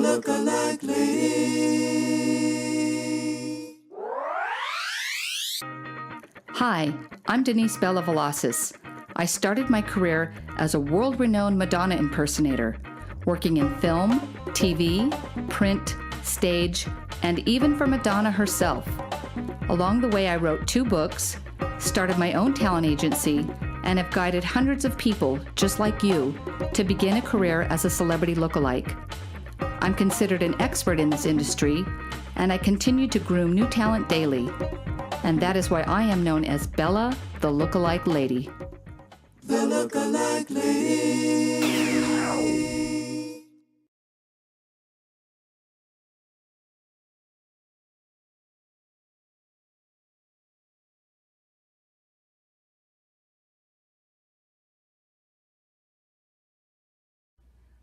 Lookalike lady. Hi, I'm Denise Vlasis. I started my career as a world-renowned Madonna impersonator, working in film, TV, print, stage, and even for Madonna herself. Along the way, I wrote 2 books, started my own talent agency, and have guided hundreds of people, just like you, to begin a career as a celebrity lookalike. I'm considered an expert in this industry, and I continue to groom new talent daily. And that is why I am known as Bella, the Lookalike Lady. The Lookalike lady.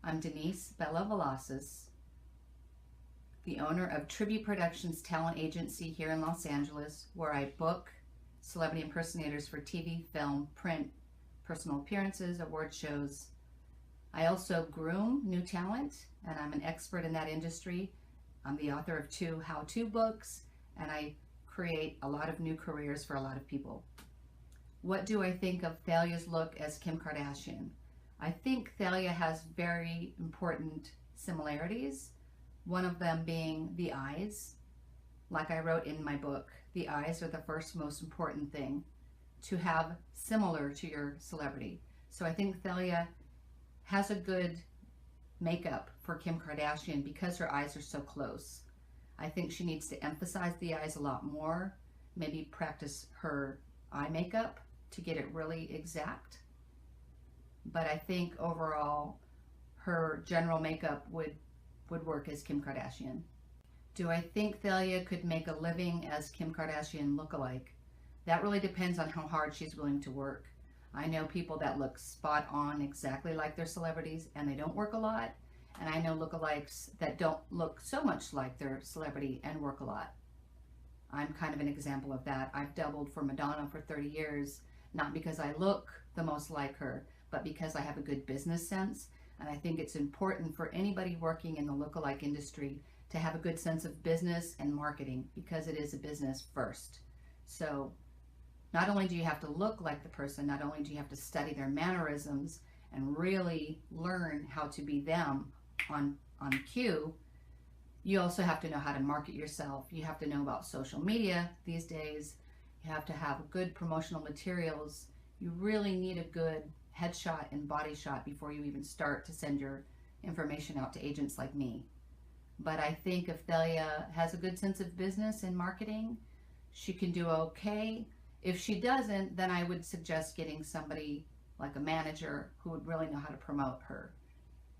I'm Denise Bella Vlasis, the owner of Tribute Productions Talent Agency here in Los Angeles, where I book celebrity impersonators for TV, film, print, personal appearances, award shows. I also groom new talent, and I'm an expert in that industry. I'm the author of 2 how-to books, and I create a lot of new careers for a lot of people. What do I think of Thalia's look as Kim Kardashian? I think Thalia has very important similarities, one of them being the eyes. Like I wrote in my book, the eyes are the first most important thing to have similar to your celebrity. So I think Thalia has a good makeup for Kim Kardashian because her eyes are so close. I think she needs to emphasize the eyes a lot more, maybe practice her eye makeup to get it really exact. But I think overall her general makeup would work as Kim Kardashian. Do I think Thalia could make a living as Kim Kardashian lookalike? That really depends on how hard she's willing to work. I know people that look spot on exactly like their celebrities and they don't work a lot. And I know lookalikes that don't look so much like their celebrity and work a lot. I'm kind of an example of that. I've doubled for Madonna for 30 years, not because I look the most like her, but because I have a good business sense. And I think it's important for anybody working in the lookalike industry to have a good sense of business and marketing, because it is a business first. So not only do you have to look like the person, not only do you have to study their mannerisms and really learn how to be them on cue, you also have to know how to market yourself. You have to know about social media these days. You have to have good promotional materials. You really need a good headshot and body shot before you even start to send your information out to agents like me. But I think if Thalia has a good sense of business and marketing, she can do okay. If she doesn't, then I would suggest getting somebody like a manager who would really know how to promote her.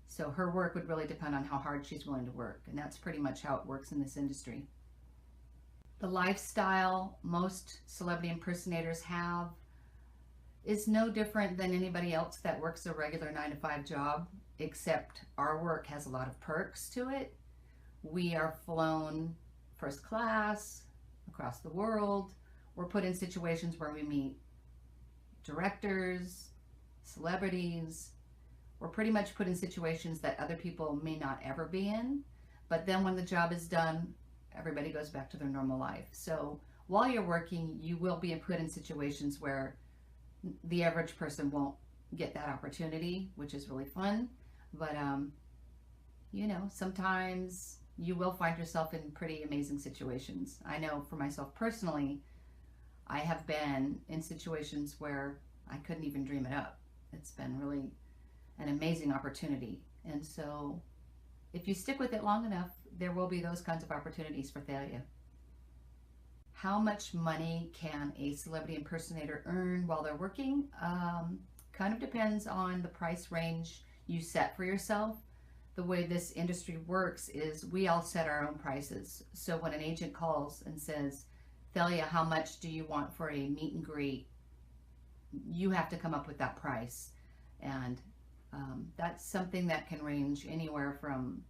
So her work would really depend on how hard she's willing to work, and that's pretty much how it works in this industry. The lifestyle most celebrity impersonators have is no different than anybody else that works a regular 9-to-5 job, except our work has a lot of perks to it. We are flown first class across the world. We're put in situations where we meet directors, celebrities. We're pretty much put in situations that other people may not ever be in. But then when the job is done, everybody goes back to their normal life. So while you're working, you will be put in situations where the average person won't get that opportunity, which is really fun. But you know, sometimes you will find yourself in pretty amazing situations. I know for myself personally, I have been in situations where I couldn't even dream it up. It's been really an amazing opportunity. And so if you stick with it long enough, there will be those kinds of opportunities for Thalia. How much money can a celebrity impersonator earn while they're working? Kind of depends on the price range you set for yourself. The way this industry works is we all set our own prices. So when an agent calls and says, Thalia, how much do you want for a meet and greet? You have to come up with that price. And that's something that can range anywhere from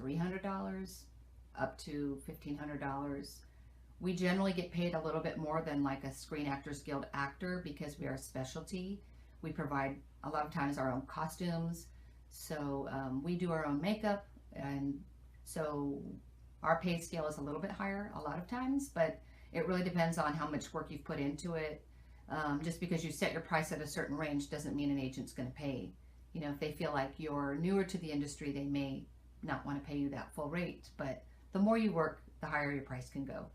$300 up to $1,500. We generally get paid a little bit more than like a Screen Actors Guild actor because we are a specialty. We provide a lot of times our own costumes. So we do our own makeup, and so our pay scale is a little bit higher a lot of times, but it really depends on how much work you've put into it. Just because you set your price at a certain range doesn't mean an agent's going to pay. You know, if they feel like you're newer to the industry, they may not want to pay you that full rate, but the more you work, the higher your price can go.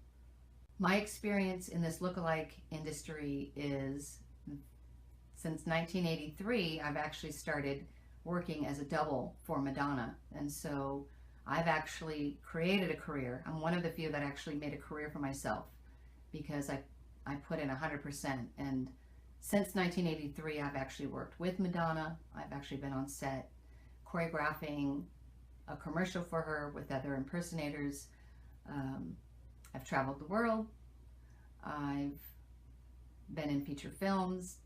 My experience in this lookalike industry is since 1983, I've actually started working as a double for Madonna. And so I've actually created a career. I'm one of the few that actually made a career for myself because I put in 100%. And since 1983, I've actually worked with Madonna. I've actually been on set choreographing a commercial for her with other impersonators. I've traveled the world. I've been in feature films,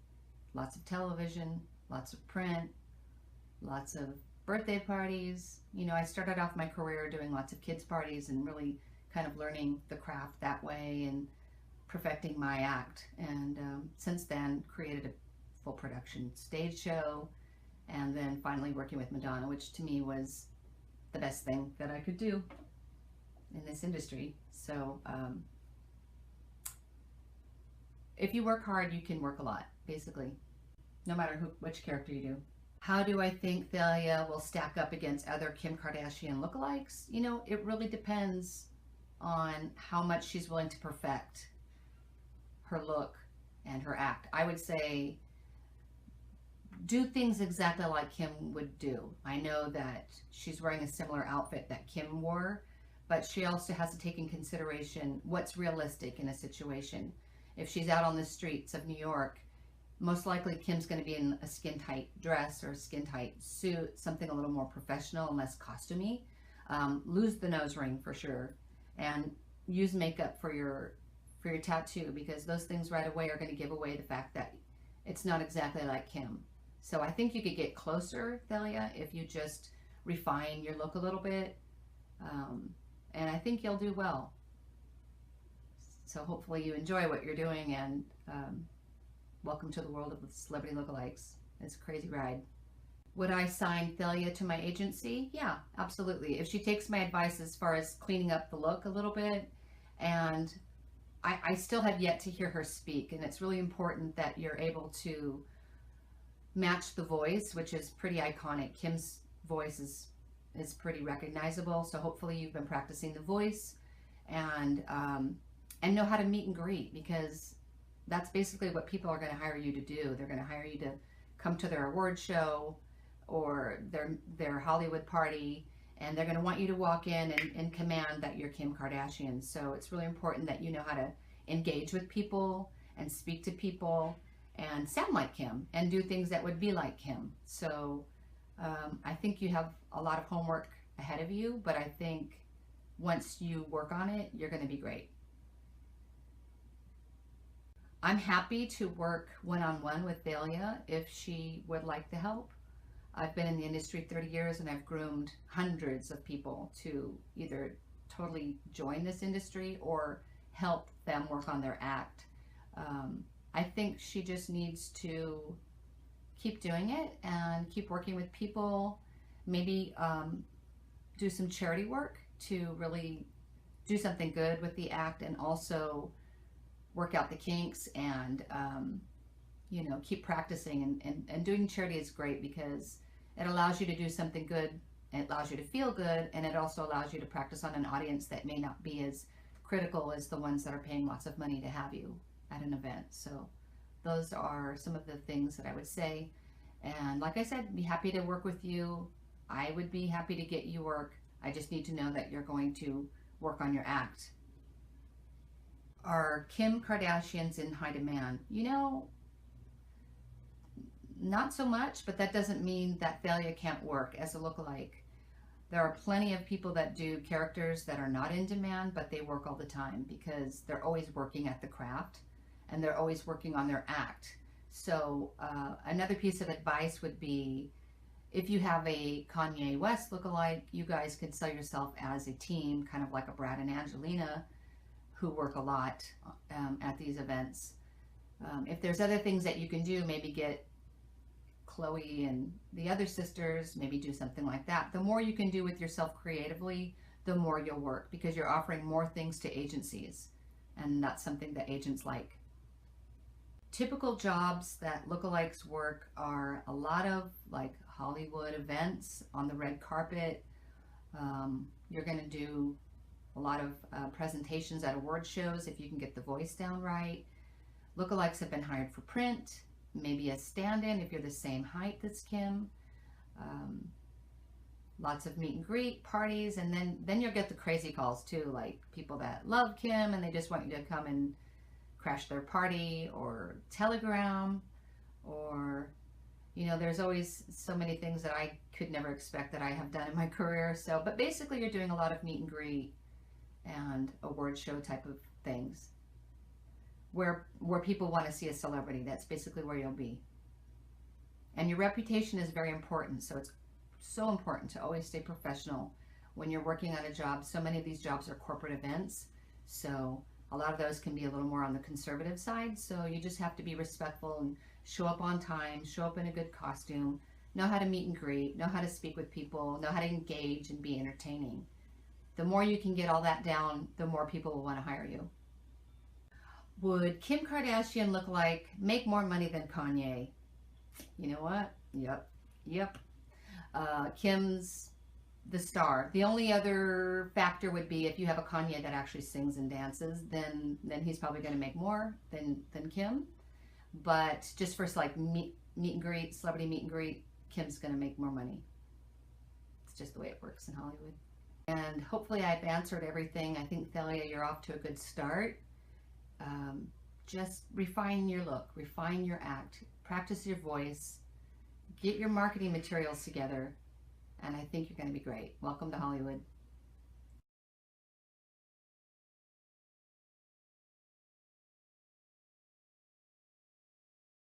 lots of television, lots of print, lots of birthday parties. You know, I started off my career doing lots of kids' parties and really kind of learning the craft that way and perfecting my act. And since then, created a full production stage show, and then finally working with Madonna, which to me was the best thing that I could do in this industry. So if you work hard, you can work a lot, basically, no matter which character you do. How do I think Thalia will stack up against other Kim Kardashian lookalikes? You know, it really depends on how much she's willing to perfect her look and her act. I would say do things exactly like Kim would do. I know that she's wearing a similar outfit that Kim wore, but she also has to take in consideration what's realistic in a situation. If she's out on the streets of New York, most likely Kim's going to be in a skin-tight dress or a skin-tight suit, something a little more professional and less costumey. Lose the nose ring for sure, and use makeup for your tattoo, because those things right away are going to give away the fact that it's not exactly like Kim. So I think you could get closer, Thalia, if you just refine your look a little bit, and I think you'll do well. So hopefully you enjoy what you're doing, and welcome to the world of celebrity lookalikes. It's a crazy ride. Would I sign Thalia to my agency? Yeah, absolutely. If she takes my advice as far as cleaning up the look a little bit, and I still have yet to hear her speak, and it's really important that you're able to match the voice, which is pretty iconic. Kim's voice is pretty recognizable, so hopefully you've been practicing the voice and know how to meet and greet, because that's basically what people are going to hire you to do. They're going to hire you to come to their award show or their Hollywood party, and they're going to want you to walk in and command that you're Kim Kardashian. So it's really important that you know how to engage with people and speak to people and sound like Kim and do things that would be like Kim. So I think you have a lot of homework ahead of you, but I think once you work on it, you're going to be great. I'm happy to work one-on-one with Thalia if she would like the help. I've been in the industry 30 years and I've groomed hundreds of people to either totally join this industry or help them work on their act. I think she just needs to keep doing it and keep working with people, maybe do some charity work to really do something good with the act, and also work out the kinks and you know, keep practicing, and doing charity is great because it allows you to do something good, and it allows you to feel good, and it also allows you to practice on an audience that may not be as critical as the ones that are paying lots of money to have you at an event. So those are some of the things that I would say. And like I said, be happy to work with you. I would be happy to get you work. I just need to know that you're going to work on your act. Are Kim Kardashians in high demand? You know, not so much, but that doesn't mean that Thalia can't work as a lookalike. There are plenty of people that do characters that are not in demand, but they work all the time because they're always working at the craft and they're always working on their act. So another piece of advice would be, if you have a Kanye West lookalike, you guys could sell yourself as a team, kind of like a Brad and Angelina, who work a lot at these events. If there's other things that you can do, maybe get Chloe and the other sisters, maybe do something like that. The more you can do with yourself creatively, the more you'll work, because you're offering more things to agencies, and that's something that agents like. Typical jobs that lookalikes work are a lot of like Hollywood events on the red carpet. You're going to do a lot of presentations at award shows if you can get the voice down right. Lookalikes have been hired for print, maybe a stand-in if you're the same height as Kim. Lots of meet and greet parties, and then you'll get the crazy calls too, like people that love Kim and they just want you to come and crash their party, or telegram, or there's always so many things that I could never expect that I have done in my career. So, but basically you're doing a lot of meet and greet and award show type of things where people want to see a celebrity. That's basically where you'll be. And your reputation is very important, so it's so important to always stay professional when you're working on a job. So many of these jobs are corporate events, so a lot of those can be a little more on the conservative side, so you just have to be respectful and show up on time, show up in a good costume, know how to meet and greet, know how to speak with people, know how to engage and be entertaining. The more you can get all that down, the more people will want to hire you. Would Kim Kardashian lookalike make more money than Kanye? You know what? Yep. Kim's the star. The only other factor would be if you have a Kanye that actually sings and dances, then he's probably going to make more than Kim. But just for like meet and greet, celebrity meet and greet, Kim's going to make more money. It's just the way it works in Hollywood. And hopefully I've answered everything. I think, Thalia, you're off to a good start. Just refine your look, refine your act, practice your voice, get your marketing materials together, and I think you're going to be great. Welcome to Hollywood.